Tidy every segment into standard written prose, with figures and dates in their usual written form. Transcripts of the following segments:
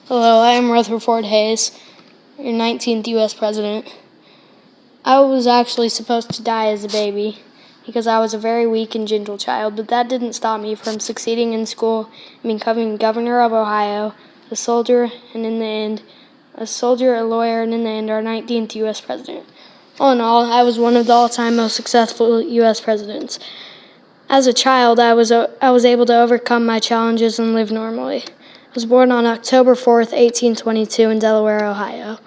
Hello, I am Rutherford B Hayes, your 19th U.S. President. I was actually supposed to die as a baby because I was a very weak and gentle child, but that didn't stop me from succeeding in school and becoming governor of Ohio, a soldier, and in the end, a soldier, a lawyer, and in the end, our 19th U.S. President. All in all, I was one of the all-time most successful U.S. presidents. As a child, I was able to overcome my challenges and live normally. I was born on October 4th, 1822 in Delaware, Ohio.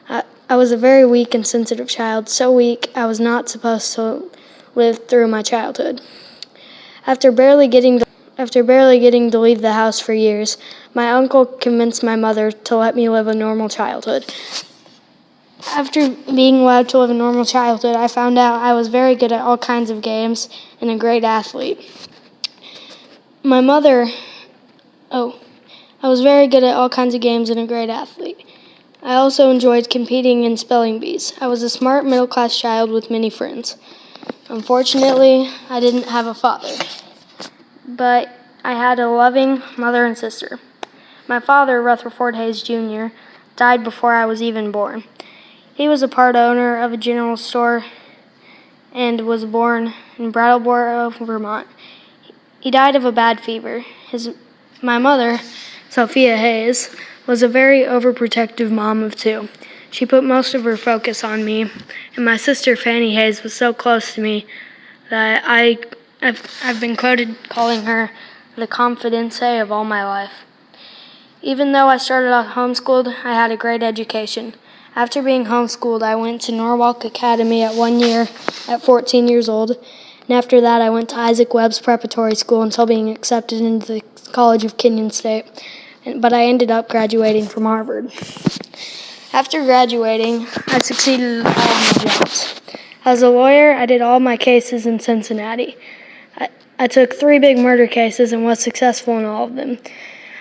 I was a very weak and sensitive child, so weak I was not supposed to live through my childhood. After barely getting to leave the house for years, my uncle convinced my mother to let me live a normal childhood. After being allowed to live a normal childhood, I found out I was very good at all kinds of games and a great athlete. I was very good at all kinds of games and a great athlete. I also enjoyed competing in spelling bees. I was a smart middle-class child with many friends. Unfortunately, I didn't have a father, but I had a loving mother and sister. My father, Rutherford Hayes Jr., died before I was even born. He was a part owner of a general store and was born in Brattleboro, Vermont. He died of a bad fever. My mother, Sophia Hayes, was a very overprotective mom of two. She put most of her focus on me, and my sister Fanny Hayes was so close to me that I've been quoted calling her the confidante of all my life. Even though I started off homeschooled, I had a great education. After being homeschooled, I went to Norwalk Academy at 1 year at 14 years old, and after that I went to Isaac Webb's preparatory school until being accepted into the College of Kenyon State, but I ended up graduating from Harvard. After graduating, I succeeded in all of my jobs. As a lawyer, I did all my cases in Cincinnati. I took 3 big murder cases and was successful in all of them.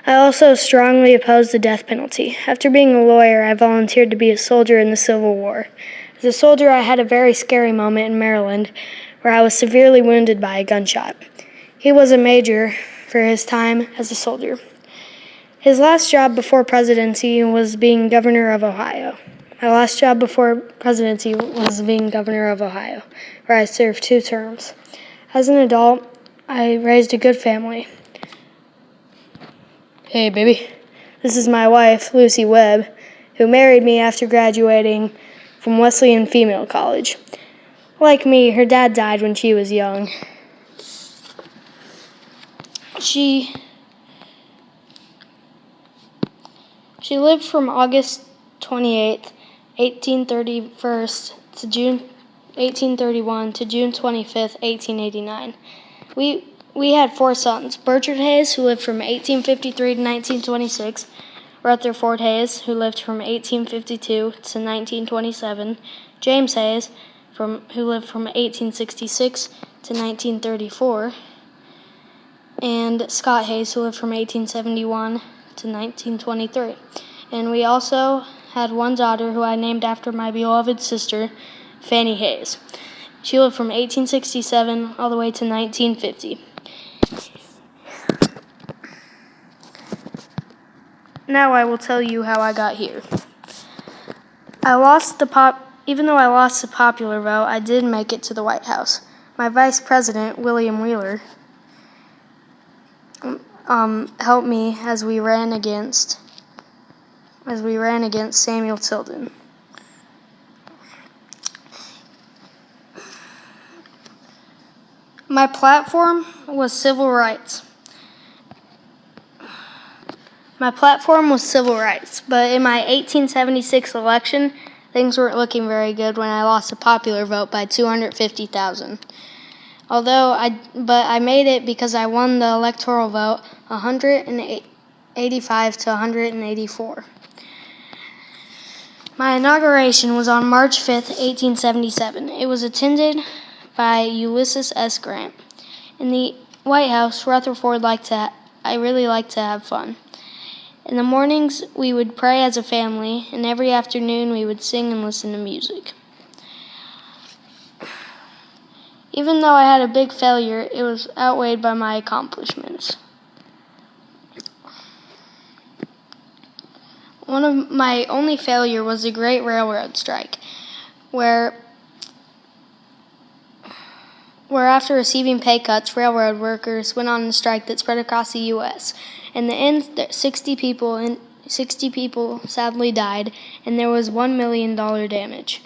I also strongly opposed the death penalty. After being a lawyer, I volunteered to be a soldier in the Civil War. As a soldier, I had a very scary moment in Maryland where I was severely wounded by a gunshot. He was a major for his time as a soldier. His last job before presidency was being governor of Ohio. My last job before presidency was being governor of Ohio, where I served 2 terms. As an adult, I raised a good family. Hey, baby. This is my wife, Lucy Webb, who married me after graduating from Wesleyan Female College. Like me, her dad died when she was young. She lived from August 28th, 1831 to June 1831 to June 25th, 1889. We had 4 sons: Bertrand Hayes, who lived from 1853 to 1926, Rutherford Hayes, who lived from 1852 to 1927, James Hayes, who lived from 1866 to 1934, and Scott Hayes, who lived from 1871 to 1923. And we also had 1 daughter who I named after my beloved sister, Fanny Hayes. She lived from 1867 all the way to 1950. Now I will tell you how I got here. Even though I lost the popular vote, I did make it to the White House. My vice president, William Wheeler, helped me as we ran against Samuel Tilden. My platform was civil rights. But in my 1876 election, things weren't looking very good when I lost the popular vote by 250,000. But I made it because I won the electoral vote 185 to 184. My inauguration was on March 5th, 1877. It was attended by Ulysses S. Grant. In the White House, I really liked to have fun. In the mornings, we would pray as a family, and every afternoon we would sing and listen to music. Even though I had a big failure, it was outweighed by my accomplishments. One of my only failure was the Great Railroad Strike, where after receiving pay cuts, railroad workers went on a strike that spread across the U.S. In the end, 60 people sadly died, and there was $1 million damage.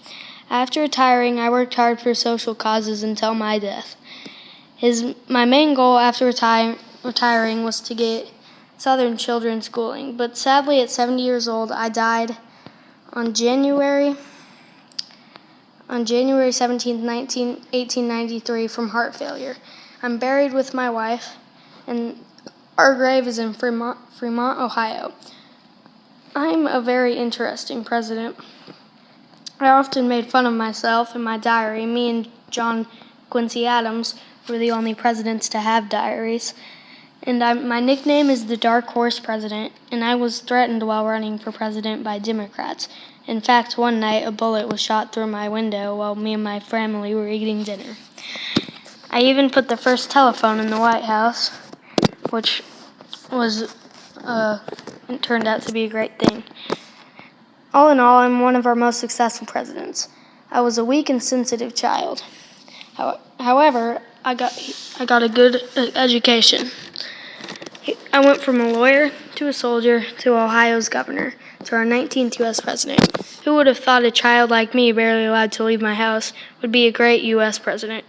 After retiring, I worked hard for social causes until my death. My main goal after retiring was to get Southern children schooling, but sadly at 70 years old, I died on January 17, 1893 from heart failure. I'm buried with my wife, and our grave is in Fremont, Ohio. I'm a very interesting president. I often made fun of myself in my diary. Me and John Quincy Adams were the only presidents to have diaries. And my nickname is the Dark Horse President, and I was threatened while running for president by Democrats. In fact, one night a bullet was shot through my window while me and my family were eating dinner. I even put the first telephone in the White House, which it turned out to be a great thing. All in all, I'm one of our most successful presidents. I was a weak and sensitive child. However, I got a good education. I went from a lawyer to a soldier to Ohio's governor to our 19th U.S. president. Who would have thought a child like me, barely allowed to leave my house, would be a great U.S. president?